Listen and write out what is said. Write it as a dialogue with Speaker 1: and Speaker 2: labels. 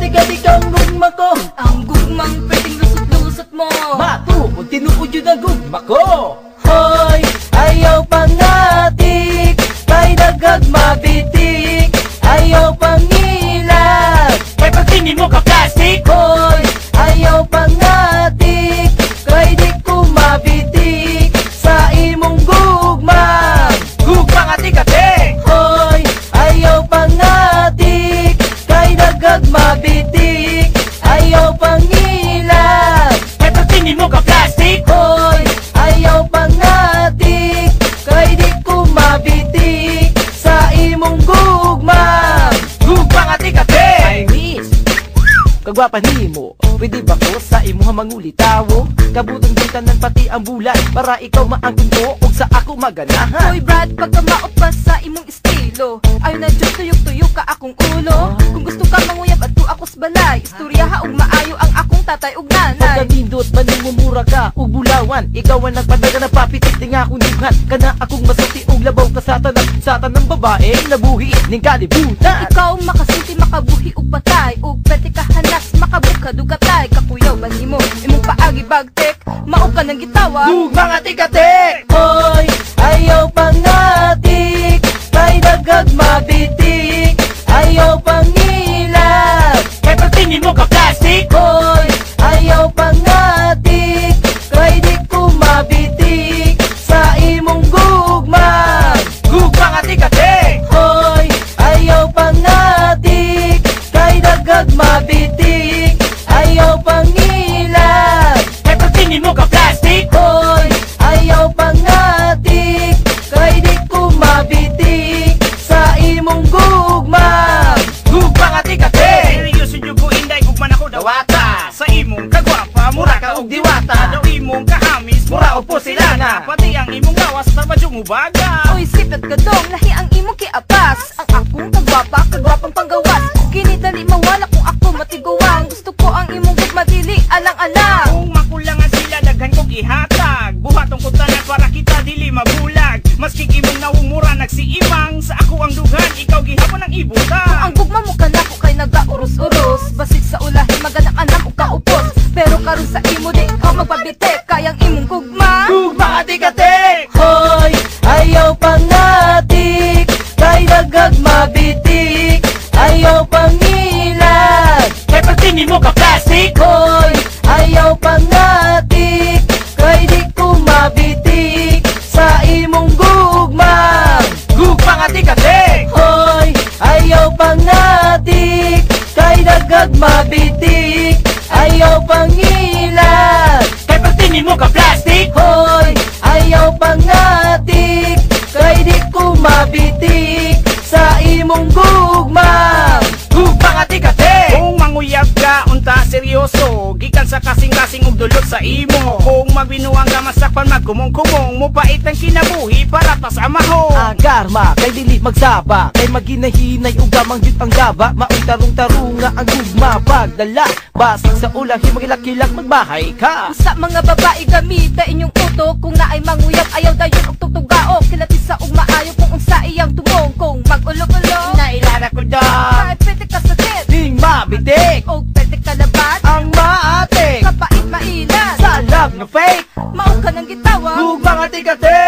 Speaker 1: Gadig-gadig ang gugma ko,
Speaker 2: Ang gugmang pwedeng lusot-lusot mo.
Speaker 1: matuod, tinuod yun ang gugma ko. Hoy, ayaw pangatik, kay dagag mabitik. Ayaw pangilag,
Speaker 3: Kay pagtingin mo ka plastic.
Speaker 1: hoy, ayaw pangatik, kay di ko mabitik. Sa imong gugma,
Speaker 3: Gugma nga tigate.
Speaker 1: hoy, ayaw pangatik, kay dagag mabitik. Ayaw pangilag,
Speaker 3: Kay pagtingin mo ka plastic.
Speaker 1: hoy, ayaw pangatik, kay di ko mabitik. Sa imong gugma,
Speaker 3: Gugma nga tigate.
Speaker 1: ay miss, kagwapan nimo, pwede ba ko sa imuha mangulitawo? Kabutang tanan pati ang bulan, para ikaw maangkin ko ug sa ako maganahan.
Speaker 2: Hoy Brad, pagka maopas sa imong estilo, ayaw na dyan tuyok-tuyok ka akong ulo. Kung gusto ka manguyab adto ako sa balay, istorya ha ug maayo ang akong tatay ug nanay.
Speaker 1: Pagkabindot, manimumura ka ug bulawan. Ikaw ang nagpadaga na papitik, di nga akong dugan. Kana akong masuti ug labaw ka sa tanang babae, nabuhi ning kalibutan.
Speaker 2: Ikaw makasulti, makabuhi ug patay, ug pwede ka hanas, makabukad ug katay. Kakuyaw ba nimo imong paagi bagtek, mao ka ng gitawa.
Speaker 3: Gugma nga tigate.
Speaker 1: Hoy, ayaw pangatik, kay dagag mabitik. Ayaw pangilag,
Speaker 3: Kay pagtingin mo ka plastic.
Speaker 1: hoy, ayaw pangatik, kay di ko mabitik. Sa imong gugma,
Speaker 3: Gugma nga tigate.
Speaker 1: hoy, ayaw pangatik, kay dagag mabitik. Ayaw pangilag,
Speaker 3: Kay pagtingin mo ka plastic.
Speaker 1: hoy, ayaw pangatik, kay di ko mabitik. Sa imong gugma,
Speaker 3: Gugma nga tigate. Seryoso nyo ko inday gugman ako dawata. Sa imong kagwapa, mura ka og diwata. Daw imong kahamis, mura og porselana. Pati ang imong gawas, tabadyong ubaga.
Speaker 2: Oy, sipet ka dong, lahi ang imong kiapas. Ang akong kagwapa, kagwapang panggawas. Kinidali mawala kung ako matiguang. Gusto ko ang imong gugma dili alang-alang.
Speaker 3: Kung makulangan sila, daghan kong ihatag. Buhatong ko tanan para kita dili mabulag. Maski imong nawumura nagsiimang. Sa ako ang dugan, ikaw gihapon ang ibutang.
Speaker 2: Ang gugma mo kanako kay nagauros-uros. Basit sa ulahi maganak-anak o kaupos. Pero karon sa imo di ikaw magpabitek. Kayang imong gugma.
Speaker 3: Gugma nga tigate.
Speaker 1: hoy, ayaw pangatik, kay dagag mabitik. Ayaw pangilag,
Speaker 3: Kay pagtingin mo ka plastic.
Speaker 1: hoy, ayaw pangatik, kay di ko mabitik. Sa imong gugma,
Speaker 3: Gugma nga tigate.
Speaker 1: hoy, ayaw pangatik, kay dagag mabitik. Ayaw pangilag,
Speaker 3: Kay pagtingin mo ka plastic.
Speaker 1: hoy, ayaw pangatik, kay di ko mabitik. Sa imong gugma,
Speaker 3: Gugma nga tigate. Kung manguyab ka, unta seryoso. Gikan sa kasing-kasing ug dulot sa imo. Kung magbinuang ka masakpan magkumong-kumong. Mupait ang kinabuhi para tas amaho.
Speaker 1: agarma, kay dili magsaba. Kay maginahinay ug gamang jud ang gaba. Maong tarong-tarunga ang gugma pagdala. Basig sa ulahi magilak-kilak magbahay ka.
Speaker 2: Sa mga babae gamita inyong utok. Kung naay manguyab ayaw dayon og tutugao. Kilati sa ug maayo kung unsa iyang tumong. Kung mag-ulo-ulo
Speaker 3: Nailala ko daw.
Speaker 2: kay pwede ka sakit
Speaker 1: Ding mabitik,
Speaker 2: og pwede ka labat.
Speaker 1: ang maatik.
Speaker 2: Kapait mailan
Speaker 1: Sa love na fake,
Speaker 2: mao ka ng gitawa.
Speaker 1: gugma nga tigate.